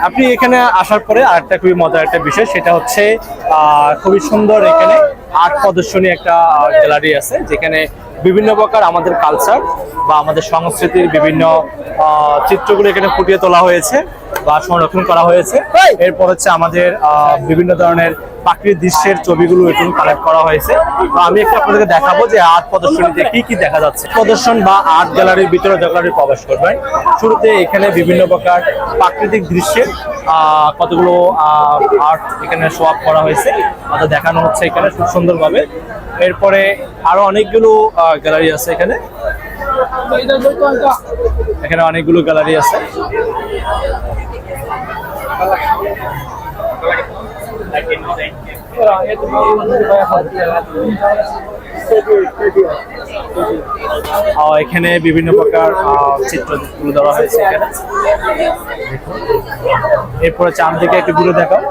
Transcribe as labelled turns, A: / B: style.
A: আপনি এখানে আসার পরে আরেকটা খুবই মজার একটা বিষয়, সেটা হচ্ছে খুবই সুন্দর এখানে আর্ট প্রদর্শনী একটা গ্যালারি আছে, যেখানে বিভিন্ন প্রকার আমাদের কালচার বা আমাদের সংস্কৃতির বিভিন্ন চিত্রগুলো এখানে ফুটিয়ে তোলা হয়েছে বা সংরক্ষণ করা হয়েছে। এরপর হচ্ছে আমাদের বিভিন্ন ধরনের প্রাকৃতিক দৃশ্যের ছবিগুলো এখানে কালেক্ট করা হয়েছে। তো আমি একটু আপনাদেরকে দেখাবো যে আর্ট প্রদর্শনীতে কি কি দেখা যাচ্ছে। প্রদর্শন বা আর্ট গ্যালারির ভিতরে গ্যালারি প্রবেশ করবেন, শুরুতে এখানে বিভিন্ন প্রকার প্রাকৃতিক দৃশ্যের কতগুলো আর্ট এখানে শো আপ করা হয়েছে, অর্থাৎ দেখানো হচ্ছে এখানে খুব সুন্দরভাবে। এরপরে আরো অনেকগুলো গ্যালারি আছে এখানে, এখানে অনেকগুলো গ্যালারি আছে। এখানে বিভিন্ন প্রকার চিত্র তুলে ধরা হয়েছে এখানে। এরপরে চার দিকে একটু ঘুরে দেখাও।